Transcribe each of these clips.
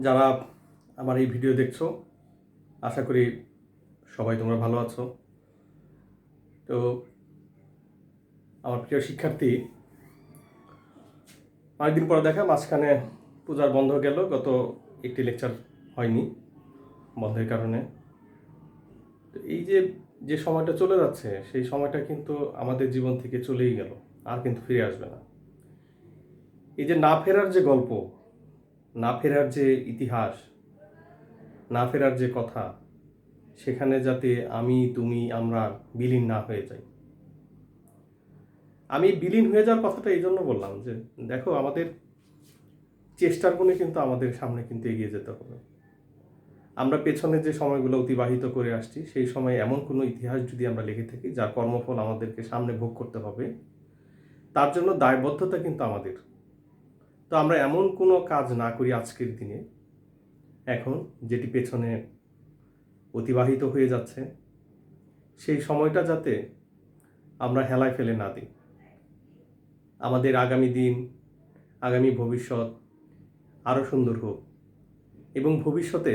যারা আমার এই ভিডিও দেখছো, আশা করি সবাই তোমরা ভালো আছো। তো আমার প্রিয় শিক্ষার্থী, অনেকদিন পরে দেখা, মাঝখানে পূজার বন্ধ গেল, গত একটি লেকচার হয়নি বন্ধের কারণে। তো এই যে যে সময়টা চলে যাচ্ছে, সেই সময়টা কিন্তু আমাদের জীবন থেকে চলেই গেল, আর কিন্তু ফিরে আসবে না। এই যে না ফেরার যে গল্প, না ফেরার যে ইতিহাস, না ফেরার যে কথা, সেখানে যাতে আমি, তুমি, আমরা বিলীন না হয়ে যাই। আমি বিলীন হয়ে যাওয়ার কথাটা এই জন্য বললাম যে দেখো, আমাদের চেষ্টার গুণে কিন্তু আমাদের সামনে কিন্তু এগিয়ে যেতে হবে। আমরা পেছনে যে সময়গুলো অতিবাহিত করে আসছি, সেই সময় এমন কোনো ইতিহাস যদি আমরা লিখে থাকি যার কর্মফল আমাদেরকে সামনে ভোগ করতে হবে, তার জন্য দায়বদ্ধতা কিন্তু আমাদের। তো আমরা এমন কোনো কাজ না করি আজকের দিনে, এখন যেটি পেছনে অতিবাহিত হয়ে যাচ্ছে, সেই সময়টা যাতে আমরা হেলায় ফেলে না দিই। আমাদের আগামী দিন, আগামী ভবিষ্যৎ আরও সুন্দর হোক, এবং ভবিষ্যতে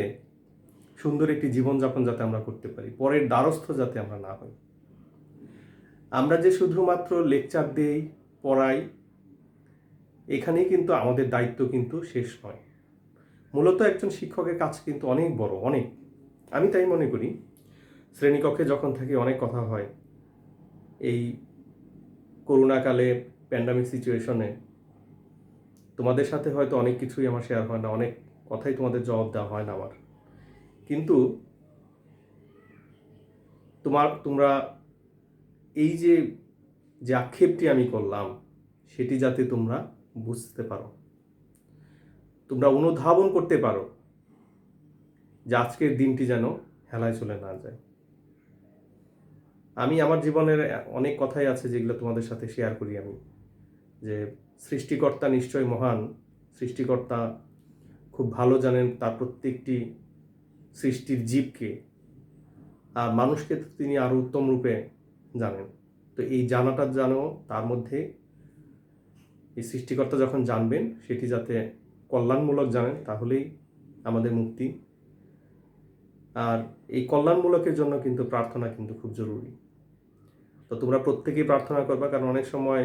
সুন্দর একটি জীবনযাপন যাতে আমরা করতে পারি, পরের দ্বারস্থ যাতে আমরা না হই। আমরা যে শুধুমাত্র লেকচার দেই, পড়াই, এখানেই কিন্তু আমাদের দায়িত্ব কিন্তু শেষ নয়। মূলত একজন শিক্ষকের কাজ কিন্তু অনেক বড়, অনেক। আমি তাই মনে করি, শ্রেণীকক্ষে যখন থাকি অনেক কথা হয়। এই করোনাকালে, প্যান্ডামিক সিচুয়েশনে তোমাদের সাথে হয়তো অনেক কিছুই আমার শেয়ার হয় না, অনেক কথাই তোমাদের জবাব দেওয়া হয় না আমার। কিন্তু তোমরা এই যে যে আক্ষেপটি আমি করলাম, সেটি যাতে তোমরা বুঝতে পারো, তোমরা অনুধাবন করতে পারো, যে আজকের দিনটি যেন হেলায় চলে না যায়। আমি আমার জীবনের অনেক কথাই আছে যেগুলো তোমাদের সাথে শেয়ার করি আমি, যে সৃষ্টিকর্তা নিশ্চয় মহান, সৃষ্টিকর্তা খুব ভালো জানেন তার প্রত্যেকটি সৃষ্টির জীবকে, আর মানুষকে তিনি আরও উত্তম রূপে জানেন। তো এই জানাটা জানো, তার মধ্যে এই সৃষ্টিকর্তা যখন জানবেন, সেটি যাতে কল্যাণমূলক জানেন, তাহলেই আমাদের মুক্তি। আর এই কল্যাণমূলকের জন্য কিন্তু প্রার্থনা কিন্তু খুব জরুরি। তো তোমরা প্রত্যেকেই প্রার্থনা করবা, কারণ অনেক সময়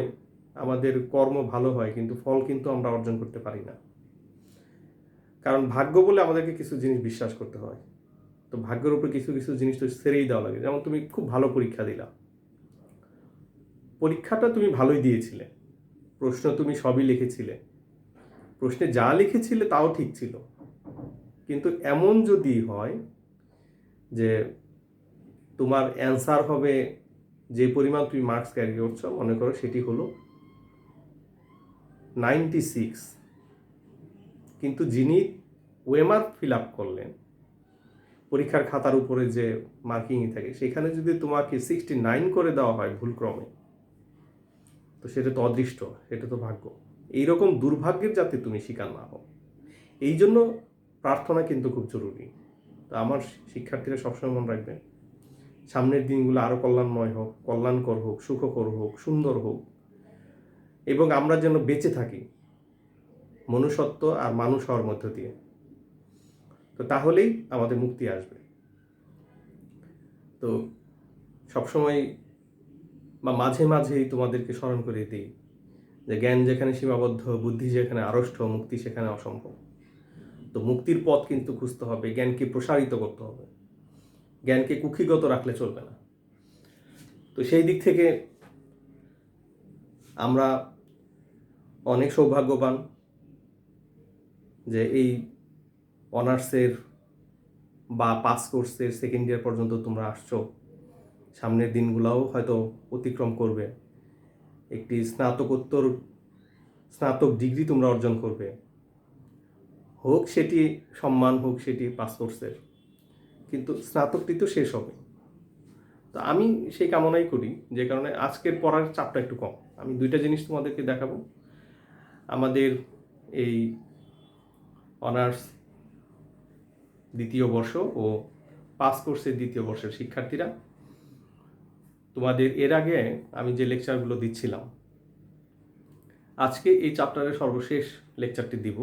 আমাদের কর্ম ভালো হয় কিন্তু ফল কিন্তু আমরা অর্জন করতে পারি না। কারণ ভাগ্য বলে আমাদেরকে কিছু জিনিস বিশ্বাস করতে হয়। তো ভাগ্যের উপরে কিছু কিছু জিনিস তো ছেড়েই দেওয়া লাগে। যেমন তুমি খুব ভালো পরীক্ষা দিলা, পরীক্ষাটা তুমি ভালোই দিয়েছিলে, প্রশ্ন তুমি সবই লিখেছিলে, প্রশ্নে যা লিখেছিলে তাও ঠিক ছিল, কিন্তু এমন যদি হয় যে তোমার অ্যান্সার হবে, যে পরিমাণ তুমি মার্কস ক্যারি করছো, মনে করো সেটি হলো 96, কিন্তু যিনি ওয়েমার্ক ফিল আপ করলেন, পরীক্ষার খাতার উপরে যে মার্কিংই থাকে, সেখানে যদি তোমাকে 69 করে দেওয়া হয় ভুলক্রমে, তো সেটা তো অদৃষ্ট, সেটা তো ভাগ্য। এইরকম দুর্ভাগ্যের যাতে তুমি শিকার না হও, এই জন্য প্রার্থনা কিন্তু খুব জরুরি। তো আমার শিক্ষার্থীরা সবসময় মনে রাখবে, সামনের দিনগুলো আরও কল্যাণময় হোক, কল্যাণকর হোক, সুখকর হোক, সুন্দর হোক, এবং আমরা যেন বেঁচে থাকি মনুষ্যত্ব আর মানুষ হওয়ার মধ্য দিয়ে। তো তাহলেই আমাদের মুক্তি আসবে। তো সবসময় বা মাঝে মাঝেই তোমাদেরকে স্মরণ করে দিই যে জ্ঞান যেখানে সীমাবদ্ধ, বুদ্ধি যেখানে আড়ষ্ট, মুক্তি সেখানে অসম্ভব। তো মুক্তির পথ কিন্তু খুঁজতে হবে, জ্ঞানকে প্রসারিত করতে হবে, জ্ঞানকে কুক্ষিগত রাখলে চলবে না। তো সেই দিক থেকে আমরা অনেক সৌভাগ্যবান যে এই অনার্সের বা পাস কোর্সের সেকেন্ড ইয়ার পর্যন্ত তোমরা আসছো। সামনের দিনগুলোও হয়তো অতিক্রম করবে, একটি স্নাতক ডিগ্রি তোমরা অর্জন করবে, হোক সেটি সম্মান, হোক সেটি পাস কোর্সের, কিন্তু স্নাতকটি তো শেষ হবে। তো আমি সেই কামনাই করি, যে কারণে আজকের পড়ার চাপটা একটু কম। আমি দুইটা জিনিস তোমাদেরকে দেখাবো। আমাদের এই অনার্স দ্বিতীয় বর্ষ ও পাস কোর্সের দ্বিতীয় বর্ষের শিক্ষার্থীরা, তোমাদের এর আগে আমি যে লেকচারগুলো দিচ্ছিলাম, আজকে এই চ্যাপ্টারের সর্বশেষ লেকচারটি দিব।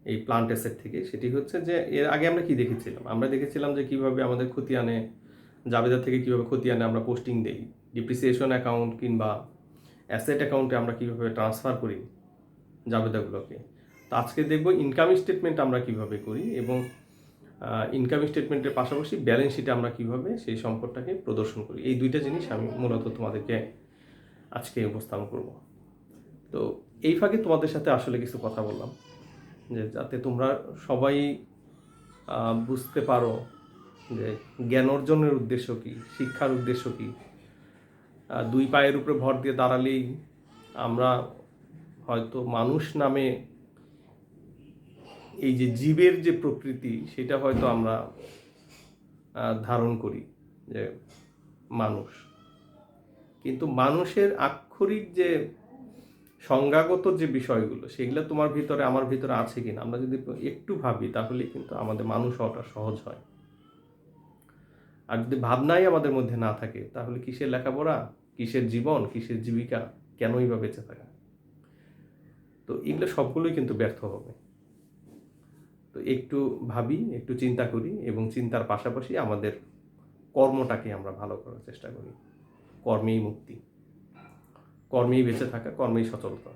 এই প্লান্ট অ্যাসেট থেকে, সেটি হচ্ছে যে এর আগে আমরা কি দেখেছিলাম, আমরা দেখেছিলাম যে কিভাবে আমাদের খতিয়ানে জাবেদা থেকে কিভাবে খতিয়ানে আমরা পোস্টিং দেই, ডিপ্রিসিয়েশন অ্যাকাউন্ট কিংবা অ্যাসেট অ্যাকাউন্টে আমরা কিভাবে ট্রান্সফার করি জাবেদাগুলোকে। তো আজকে দেখব ইনকাম স্টেটমেন্ট আমরা কিভাবে করি এবং ইনকাম স্টেটমেন্টের পাশাপাশি ব্যালেন্স শিটে আমরা কিভাবে সেই সম্পদটাকে প্রদর্শন করি। এই দুইটা জিনিস আমি মূলত তোমাদেরকে আজকে উপস্থাপন করব। তো এই ফাঁকে তোমাদের সাথে আসলে কিছু কথা বললাম যে যাতে তোমরা সবাই বুঝতে পারো যে জ্ঞান অর্জনের উদ্দেশ্য কী, শিক্ষার উদ্দেশ্য কী। দুই পায়ের উপরে ভর দিয়ে দাঁড়ালেই আমরা হয়তো মানুষ নামে এই যে জীবের যে প্রকৃতি সেটা হয়তো আমরা ধারণ করি যে মানুষ, কিন্তু মানুষের আক্ষরিক যে সংজ্ঞাগত যে বিষয়গুলো সেগুলো তোমার ভিতরে আমার ভিতরে আছে কিনা আমরা যদি একটু ভাবি তাহলে কিন্তু আমাদের মানুষ হওয়াটা সহজ হয়। আর যদি ভাবনাই আমাদের মধ্যে না থাকে তাহলে কিসের লেখাপড়া, কিসের জীবন, কিসের জীবিকা, কেনই বা বেঁচে থাকা। তো এগুলো সবগুলোই কিন্তু ব্যর্থ হবে। তো একটু ভাবি, একটু চিন্তা করি এবং চিন্তার পাশাপাশি আমাদের কর্মটাকে আমরা ভালো করার চেষ্টা করি। কর্মেই মুক্তি, কর্মেই বেঁচে থাকা, কর্মেই সচলতা।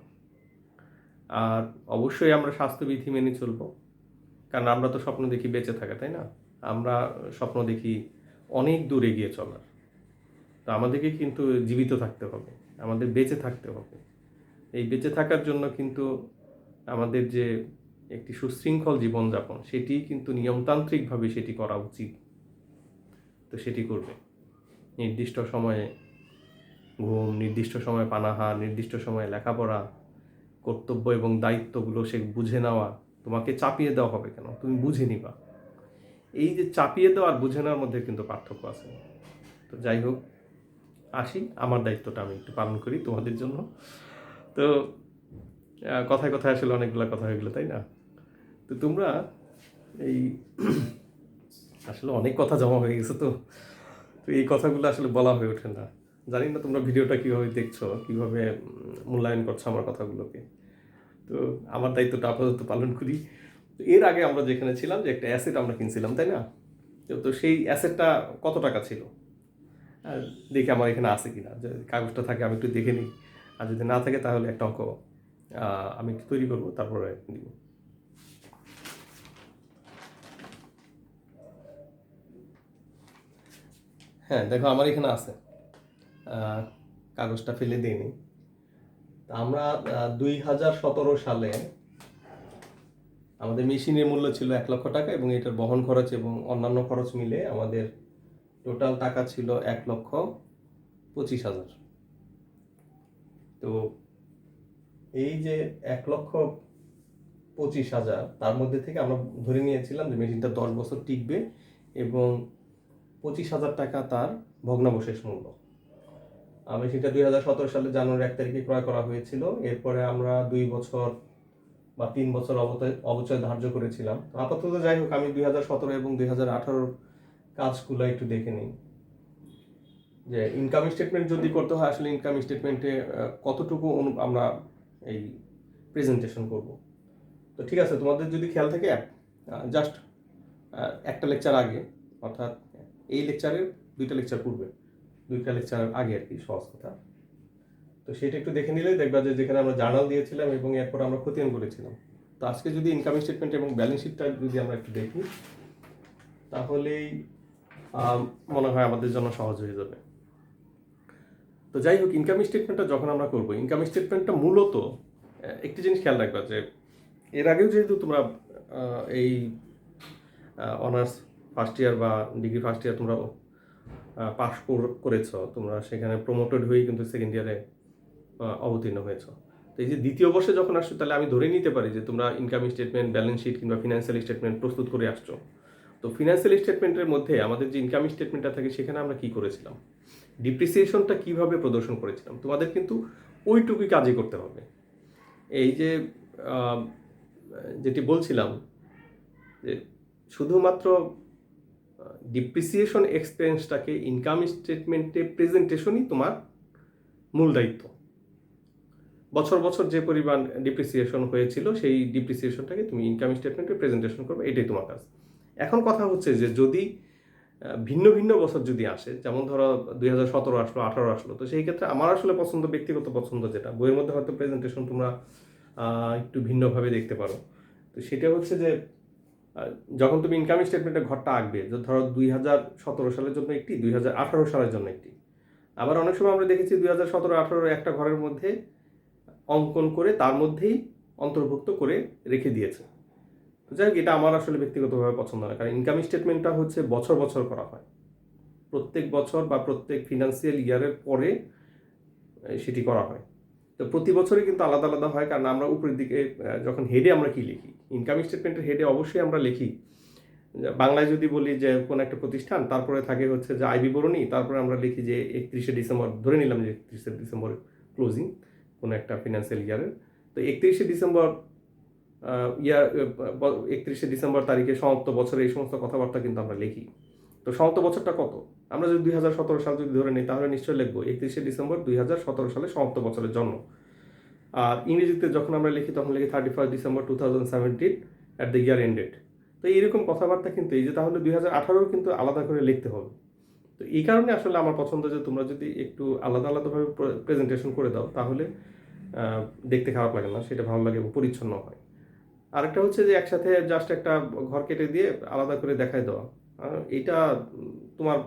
আর অবশ্যই আমরা স্বাস্থ্যবিধি মেনে চলব, কারণ আমরা তো স্বপ্ন দেখি বেঁচে থাকা, তাই না? আমরা স্বপ্ন দেখি অনেক দূর এগিয়ে চলার। তো আমাদেরকে কিন্তু জীবিত থাকতে হবে, আমাদের বেঁচে থাকতে হবে। এই বেঁচে থাকার জন্য কিন্তু আমাদের যে একটি সুশৃঙ্খল জীবনযাপন সেটি কিন্তু নিয়মতান্ত্রিকভাবে সেটি করা উচিত। তো সেটি করবে নির্দিষ্ট সময়ে ঘুম, নির্দিষ্ট সময়ে পানাহার, নির্দিষ্ট সময়ে লেখাপড়া, কর্তব্য এবং দায়িত্বগুলো সে বুঝে নেওয়া। তোমাকে চাপিয়ে দেওয়া হবে কেন, তুমি বুঝে নিবা। এই যে চাপিয়ে দেওয়া আর বুঝে নেওয়ার মধ্যে কিন্তু পার্থক্য আছে। তো যাই হোক, আসি, আমার দায়িত্বটা আমি একটু পালন করি তোমাদের জন্য। তো কথায় কথায় আসলে অনেকগুলো কথা হয়ে গেলো, তাই না? তো তোমরা এই আসলে অনেক কথা জমা হয়ে গেছে, তো এই কথাগুলো আসলে বলা হয়ে ওঠে না। জানি না তোমরা ভিডিওটা কীভাবে দেখছো, কীভাবে মূল্যায়ন করছো আমার কথাগুলোকে। তো আমার দায়িত্বটা আপাতত পালন করি। তো এর আগে আমরা যেখানে ছিলাম যে একটা অ্যাসেট আমরা কিনছিলাম, তাই না? তো সেই অ্যাসেটটা কত টাকা ছিল দেখি আমার এখানে আছে কিনা, যে কাগজটা থাকে আমি একটু দেখে নিই। আর যদি না থাকে তাহলে একটা অঙ্ক আমি একটু তৈরি করবো, তারপরে দিব। হ্যাঁ দেখো, আমার এখানে আছে, কাগজটা ফেলে দিইনি। আমরা 2017 সালে আমাদের মেশিনের মূল্য ছিল 1 লক্ষ টাকা এবং এটার বহন খরচ এবং অন্যান্য খরচ মিলে আমাদের টোটাল টাকা ছিল 1,25,000। তো এই যে 1,25,000 তার মধ্যে থেকে আমরা ধরে নিয়েছিলাম যে মেশিনটা 10 বছর টিকবে এবং 25,000 টাকা তার ভগ্নাবশেষ মূল্য। মেশিনটা 2017 সালে জানুয়ারি 1 তারিখে ক্রয় করা হয়েছিল। এরপরে আমরা 2 বছর বা 3 বছর অবচয় ধার্য করেছিলাম। আপাতত যাই হোক, আমি 2017 এবং 2018 কাজগুলো একটু দেখে নিই যে ইনকাম স্টেটমেন্ট যদি করতে হয় আসলে ইনকাম স্টেটমেন্টে কতটুকু আমরা এই প্রেজেন্টেশন করব। তো ঠিক আছে, তোমাদের যদি খেয়াল থাকে জাস্ট একটা লেকচার আগে, অর্থাৎ এই লেকচারের 2টা লেকচার পূর্বে, 2টা লেকচার আগে আর কি, সহজ কথা। তো সেটা একটু দেখে নিলেই দেখবা যে যেখানে আমরা জার্নাল দিয়েছিলাম এবং এরপর আমরা খতিয়ান করেছিলাম। তো আজকে যদি ইনকাম স্টেটমেন্ট এবং ব্যালেন্স শিটটা যদি আমরা একটু দেখি তাহলেই মনে হয় আমাদের জন্য সহজ হয়ে যাবে। তো যাই হোক, ইনকাম স্টেটমেন্টটা যখন আমরা করবো, ইনকাম স্টেটমেন্টটা মূলত একটি জিনিস খেয়াল রাখবা যে এর আগেও যেহেতু তোমরা এই অনার্স ফার্স্ট ইয়ার বা ডিগ্রি ফার্স্ট ইয়ার তোমরা পাস করেছ, তোমরা সেখানে প্রমোটেড হয়েই কিন্তু সেকেন্ড ইয়ারে অবতীর্ণ হয়েছ। তো এই যে দ্বিতীয় বর্ষে যখন আসছো তাহলে আমি ধরে নিতে পারি যে তোমরা ইনকাম স্টেটমেন্ট, ব্যালেন্স শিট কিংবা ফিনান্সিয়াল স্টেটমেন্ট প্রস্তুত করে আসছো। তো ফিনান্সিয়াল স্টেটমেন্টের মধ্যে আমাদের যে ইনকাম স্টেটমেন্টটা থাকে সেখানে আমরা কি করেছিলাম, ডিপ্রিসিয়েশনটা কিভাবে প্রদর্শন করেছিলাম, তোমাদের কিন্তু ওইটুকুই কাজই করতে হবে। এই যে যেটি বলছিলাম যে শুধুমাত্র ডিপ্রিসিয়েশন এক্সপেন্সটাকে ইনকাম স্টেটমেন্টে প্রেজেন্টেশনই তোমার মূল দায়িত্ব। বছর বছর যে পরিমাণ ডিপ্রিসিয়েশন হয়েছিল সেই ডিপ্রিসিয়েশনটাকে তুমি ইনকাম স্টেটমেন্টে প্রেজেন্টেশন করবে, এটাই তোমার কাজ। এখন কথা হচ্ছে যে যদি ভিন্ন ভিন্ন বছর যদি আসে, যেমন ধরো 2017 আসলো, 18 আসলো, তো সেই ক্ষেত্রে আমার আসলে পছন্দ, ব্যক্তিগত পছন্দ যেটা, বইয়ের মধ্যে হয়তো প্রেজেন্টেশন তোমরা একটু ভিন্নভাবে দেখতে পারো। তো সেটা হচ্ছে যে যখন তুমি ইনকাম স্টেটমেন্টের ঘরটা আঁকবে, যে ধরো 2017 সালের জন্য একটি, 2018 সালের জন্য একটি। আবার অনেক সময় আমরা দেখেছি 2017-18 একটা ঘরের মধ্যে অঙ্কন করে তার মধ্যেই অন্তর্ভুক্ত করে রেখে দিয়েছে। তো যাই হোক, এটা আমার আসলে ব্যক্তিগতভাবে পছন্দ না, কারণ ইনকাম স্টেটমেন্টটা হচ্ছে বছর বছর করা হয়, প্রত্যেক বছর বা প্রত্যেক ফিনান্সিয়াল ইয়ারের পরে সেটি করা হয়। তো প্রতি বছরই কিন্তু আলাদা আলাদা হয়, কারণ আমরা উপরের দিকে যখন হেডে আমরা কি লিখি, ইনকাম স্টেটমেন্টের হেডে অবশ্যই আমরা লিখি, বাংলায় যদি বলি যে কোন একটা প্রতিষ্ঠান, তারপরে থাকে হচ্ছে যে আয় বিবরণী, তারপরে আমরা লিখি যে 31শে ডিসেম্বর, ধরে নিলাম যে 31শে ডিসেম্বর ক্লোজিং কোনো একটা ফিনান্সিয়াল ইয়ারের। তো 31শে ডিসেম্বর 31শে ডিসেম্বর তারিখে সমাপ্ত বছরে এই সমস্ত কথাবার্তা কিন্তু আমরা লিখি। তো সমাপ্ত বছরটা কত, আমরা যদি 2017 সাল যদি ধরে নিই, তাহলে নিশ্চয়ই লিখবো 31শে ডিসেম্বর 2017 সালে সমাপ্ত বছরের জন্য। আর ইংরেজিতে যখন আমরা লিখি তখন লিখি 31 December 2017 at the year ended. তো এইরকম কথাবার্তা কিন্তু এই যে তাহলে 2018 কিন্তু আলাদা করে লিখতে হবে। তো এই কারণে আসলে আমার পছন্দ যে তোমরা যদি একটু আলাদা আলাদাভাবে প্রেজেন্টেশন করে দাও, তাহলে দেখতে খারাপ লাগে না, সেটা ভালো লাগে এবং পরিচ্ছন্ন হয়। আরেকটা হচ্ছে যে একসাথে জাস্ট একটা ঘর কেটে দিয়ে আলাদা করে দেখায় দেওয়া, এইটা তোমার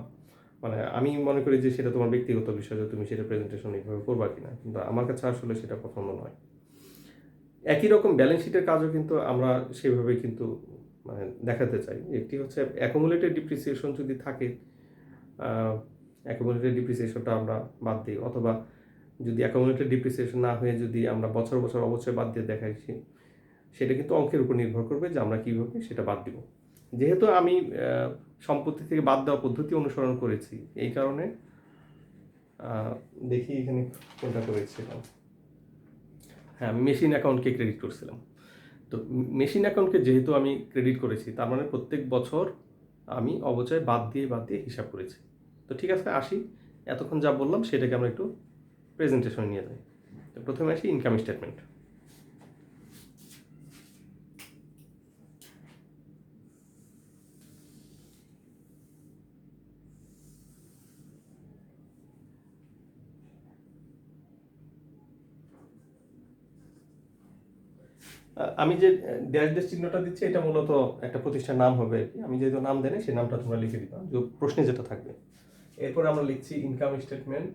মানে আমি মনে করি যে সেটা তোমার ব্যক্তিগত বিষয়, যে তুমি সেটা প্রেজেন্টেশন এইভাবে করবা কিনা, কিন্তু আমার কাছে আসলে সেটা পছন্দ নয়। একই রকম ব্যালেন্স শিটের কাজও কিন্তু আমরা সেভাবে কিন্তু মানে দেখাতে চাই। একটি হচ্ছে অ্যাকুমুলেটেড ডিপ্রিসিয়েশন যদি থাকে, অ্যাকুমুলেটেড ডিপ্রিসিয়েশনটা আমরা বাদ দিই, অথবা যদি অ্যাকুমুলেটেড ডিপ্রিসিয়েশন না হয়ে যদি আমরা বছর বছর অবশ্যই বাদ দিয়ে দেখাইছি, সেটা কিন্তু অঙ্কের উপর নির্ভর করবে যে আমরা কীভাবে সেটা বাদ দিব। যেহেতু আমি সম্পত্তি থেকে বাদ দেওয়া পদ্ধতি অনুসরণ করেছি, এই কারণে দেখি এখানে কোনটা করেছিলাম, হ্যাঁ আমি মেশিন অ্যাকাউন্টকে ক্রেডিট করছিলাম। তো মেশিন অ্যাকাউন্টকে যেহেতু আমি ক্রেডিট করেছি, তার মানে প্রত্যেক বছর আমি অবচয় বাদ দিয়ে হিসাব করেছি। তো ঠিক আছে, আসি, এতক্ষণ যা বললাম সেটাকে আমরা একটু প্রেজেন্টেশন নিয়ে যাই। তো প্রথমে আসি ইনকাম স্টেটমেন্ট। আমি যে ড্যাশ ড্যাশ চিহ্নটা দিচ্ছি, এটা মূলত একটা প্রতিষ্ঠানের নাম হবে আর কি। আমি যেহেতু নাম দেন সেই নামটা তোমরা লিখে দিবা যে প্রশ্নে যেটা থাকবে। এরপরে আমরা লিখছি ইনকাম স্টেটমেন্ট।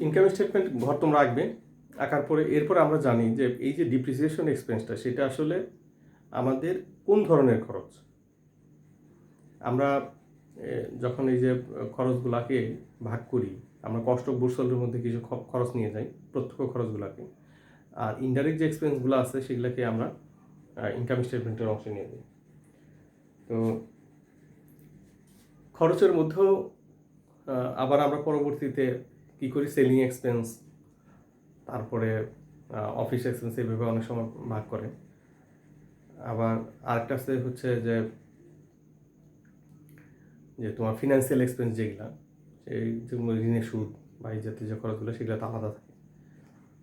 ইনকাম স্টেটমেন্ট ঘর তোমরা আঁকবে, আঁকার পরে এরপর আমরা জানি যে এই যে ডিপ্রিসিয়েশন এক্সপেন্সটা, সেটা আসলে আমাদের কোন ধরনের খরচ। আমরা যখন এই যে খরচগুলাকে ভাগ করি, আমরা কষ্ট বুরসলের মধ্যে কিছু খরচ নিয়ে যাই, প্রত্যক্ষ খরচগুলোকে, আর ইনডাইরেক্ট যে এক্সপেন্সগুলো আছে সেগুলোকে আমরা ইনকাম স্টেটমেন্টের অংশে নিয়ে যাই। তো খরচের মধ্যেও আবার আমরা পরবর্তীতে কী করি, সেলিং এক্সপেন্স, তারপরে অফিস এক্সপেন্স, এইভাবে অনেক সময় ভাগ করে। আবার আরেকটা হচ্ছে যে তোমার ফিনান্সিয়াল এক্সপেন্স যেগুলো, সেই যেগুলো ঋণের সুদ বা এই জাতীয় যে খরচগুলো, সেগুলো তো আলাদা থাকে।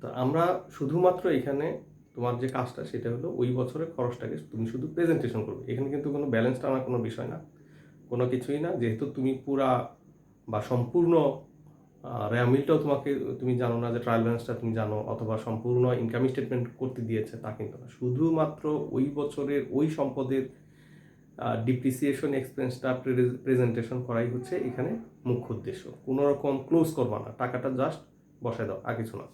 তো আমরা শুধুমাত্র এখানে তোমার যে কাজটা সেটা হলো ওই বছরের খরচটাকে তুমি শুধু প্রেজেন্টেশন করবে। এখানে কিন্তু কোনো ব্যালেন্স টানার কোনো বিষয় না, কোনো কিছুই না। যেহেতু তুমি পুরা বা সম্পূর্ণ রেয়ামিলটাও তুমি জানো না, যে ট্রায়াল ব্যালেন্সটা তুমি জানো, অথবা সম্পূর্ণ ইনকাম স্টেটমেন্ট করতে দিয়েছে তা কিন্তু না। শুধুমাত্র ওই বছরের ওই সম্পদের ডিপ্রিসিয়েশন এক্সপেন্সটা প্রেজেন্টেশন করাই হচ্ছে এখানে মুখ্য উদ্দেশ্য। কোনো রকম ক্লোজ করবা না, টাকাটা জাস্ট বসায় দাও, আর কিছু না।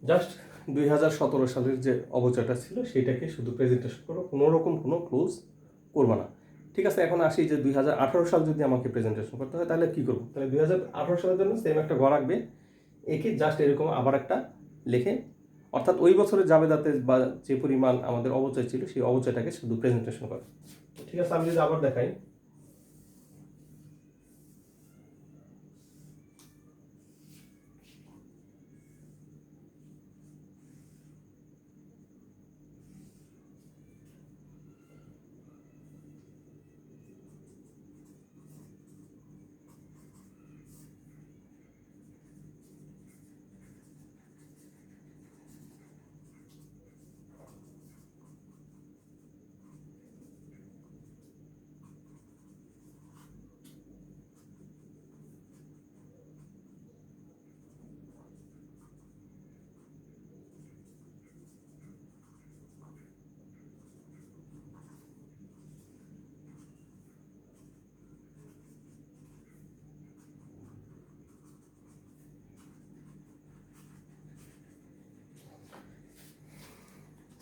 জাস্ট 2017 সালের যে অবচয়টা ছিল সেটাকে শুধু প্রেজেন্টেশন করো, কোনো রকম কোনো ক্লোজ করবা না। ঠিক আছে, এখন আসি যে 2018 সাল যদি আমাকে প্রেজেন্টেশন করতে হয় তাহলে কী করবো? তাহলে 2018 সালের জন্য সেম একটা ঘর রাখবে, একে জাস্ট এরকম আবার একটা লেখে, অর্থাৎ ওই বছরের জাবেদাতে বা যে পরিমাণ আমাদের অবচয় ছিল সেই অবচয়টাকে শুধু প্রেজেন্টেশন করে। ঠিক আছে, আমি যদি আবার দেখাই,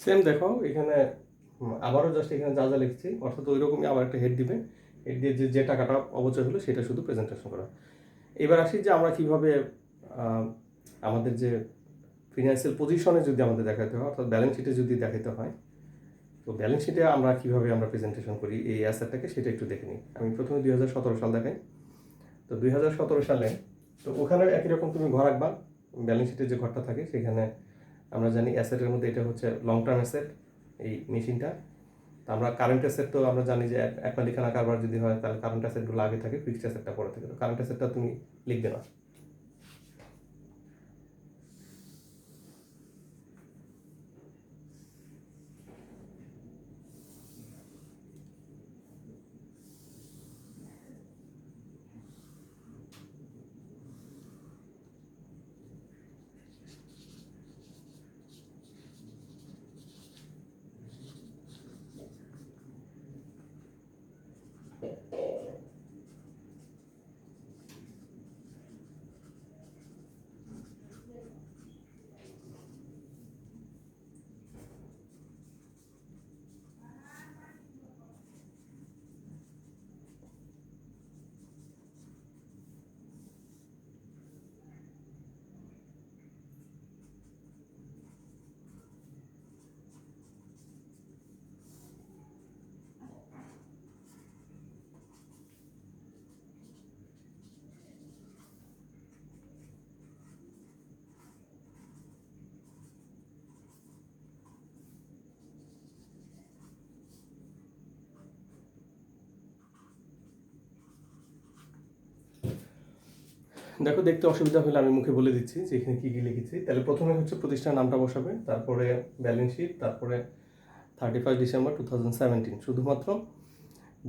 সেম দেখো এখানে আবারও জাস্ট এখানে যা যা লিখছি অর্থাৎ ওই রকমই আবার একটা হেড দিবে, হেড দিয়ে যে টাকাটা অবচয় হলো সেটা শুধু প্রেজেন্টেশন করা। এবার আসি যে আমরা কীভাবে আমাদের যে ফিনান্সিয়াল পজিশনে যদি আমাদের দেখাতে হয়, অর্থাৎ ব্যালেন্স শিটে যদি দেখাতে হয়, তো ব্যালেন্স শিটে আমরা কীভাবে আমরা প্রেজেন্টেশন করি এই অ্যাসেটটাকে সেটা একটু দেখে নিই। আমি প্রথমে 2017 সাল দেখাই। তো 2017 সালে তো ওখানে একই রকম তুমি ঘর রাখবা, ব্যালেন্স শিটের যে ঘরটা থাকে সেখানে আমরা জানি অ্যাসেটের মধ্যে এটা হচ্ছে লং টার্ম অ্যাসেট, এই মেশিনটা। তো আমরা কারেন্ট অ্যাসেট তো আমরা জানি যে এক মালিকানা কারবার যদি হয় তাহলে কারেন্ট অ্যাসেটগুলো আগে থাকে, ফিক্সড অ্যাসেটটা পরে থাকে। তো কারেন্ট অ্যাসেটটা তুমি লিখবে না। দেখো, দেখতে অসুবিধা হলে আমি মুখে বলে দিচ্ছি যে এখানে কী কী লিখেছি। তাহলে প্রথমে হচ্ছে প্রতিষ্ঠানের নামটা বসাবে, তারপরে ব্যালেন্স শিট, তারপরে 31 ডিসেম্বর 2017, শুধুমাত্র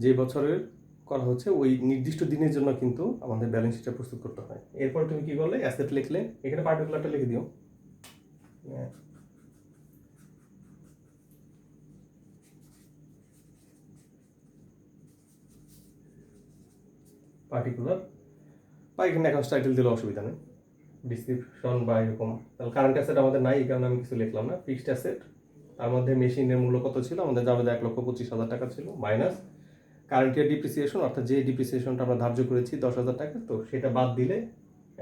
যে বছরের করা হচ্ছে ওই নির্দিষ্ট দিনের জন্য কিন্তু আমাদের ব্যালেন্স শিটটা প্রস্তুত করতে হয়। এরপর তুমি কী করলে, অ্যাসেট লিখলে, এখানে পার্টিকুলারটা লিখে দিও, পার্টিকুলার, বা এখানে অ্যাকাউন্টস টাইটেল দিলে অসুবিধা নেই, ডিসক্রিপশন বা এরকম। তাহলে কারেন্ট অ্যাসেট আমাদের নাই, এই কারণে আমি কিছু লিখলাম না। ফিক্সড অ্যাসেট, তার মধ্যে মেশিনের মূল্য কত ছিল আমাদের, যাবে 1,25,000 টাকা ছিল, মাইনাস কারেন্ট ইয়ার ডিপ্রিসিয়েশন, অর্থাৎ যে ডিপ্রিসিয়েশনটা আমরা ধার্য করেছি 10,000 টাকা, তো সেটা বাদ দিলে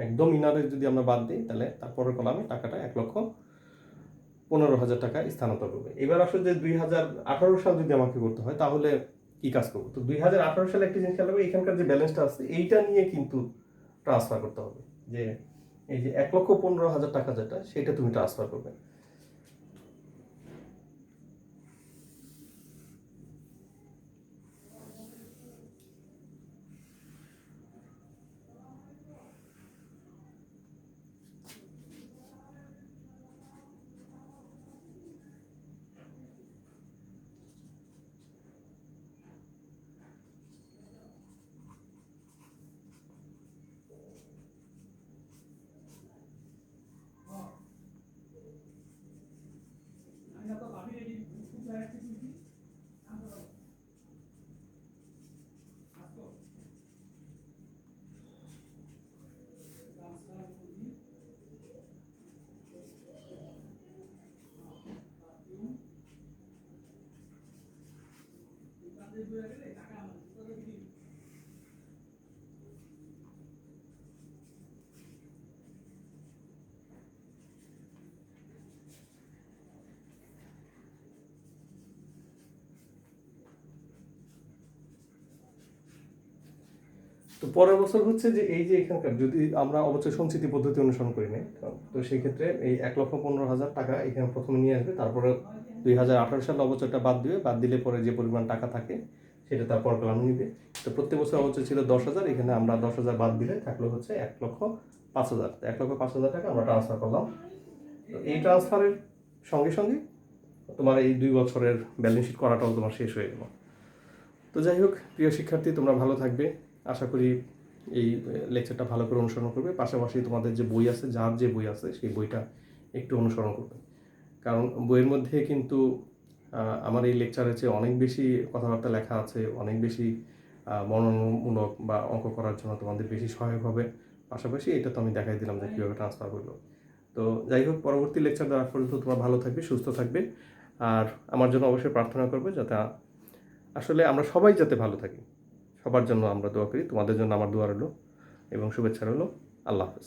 একদম ইনারে যদি আমরা বাদ দিই তাহলে তারপরের কলামে টাকাটা 1,15,000 টাকা স্থানান্তর করবে। এবার আসলে যে 2018 সাল যদি আমাকে করতে হয় তাহলে কি কাজ করবো? তো 2018 সালে একটি জিনিস খেয়াল করবে, এখানকার যে ব্যালেন্সটা আছে এইটা নিয়ে কিন্তু ট্রান্সফার করতে হবে, যে এই যে 1,15,000 টাকা যেটা, সেটা তুমি ট্রান্সফার করবে। তো পরের বছর হচ্ছে যে এই যে এখানকার, যদি আমরা অবশ্যই সঞ্চিতি পদ্ধতি অনুসরণ করি না, তো সেই ক্ষেত্রে এই 1,15,000 টাকা এখানে প্রথমে নিয়ে আসবে, তারপরে 2018 সালে অবচয়টা বাদ দিবে, বাদ দিলে পরে যে পরিমাণ টাকা থাকে সেটা তারপর প্ল্যান নিবে। তো প্রত্যেক বছর অবচয় ছিল 10,000, এখানে আমরা 10,000 বাদ দিলে থাকলো হচ্ছে 1,05,000। 1,05,000 টাকা আমরা ট্রান্সফার করলাম। তো এই ট্রান্সফারের সঙ্গে সঙ্গে তোমার এই 2 বছরের ব্যালেন্স শিট করাটাও তোমার শেষ হয়ে গেল। তো যাই হোক, প্রিয় শিক্ষার্থী, তোমরা ভালো থাকবে। আশা করি এই লেকচারটা ভালো করে অনুসরণ করবে। পাশাপাশি তোমাদের যে বই আছে, যার যে বই আছে সেই বইটা একটু অনুসরণ করবে, কারণ বইয়ের মধ্যে কিন্তু আমার এই লেকচারের চেয়ে অনেক বেশি কথাবার্তা লেখা আছে, অনেক বেশি বর্ণনামূলক বা অঙ্ক করার জন্য তোমাদের বেশি সহায়ক হবে। পাশাপাশি এটা তো আমি দেখাই দিলাম যে কীভাবে ট্রান্সফার করলো। তো যাই হোক, পরবর্তী লেকচার দেওয়ার পর্যন্ত তোমরা ভালো থাকবে, সুস্থ থাকবে, আর আমার জন্য অবশ্যই প্রার্থনা করবে যাতে আসলে আমরা সবাই যাতে ভালো থাকি। সবার জন্য আমরা দোয়া করি। তোমাদের জন্য আমার দোয়া রইল এবং শুভেচ্ছা রইল। আল্লাহ হাফেজ।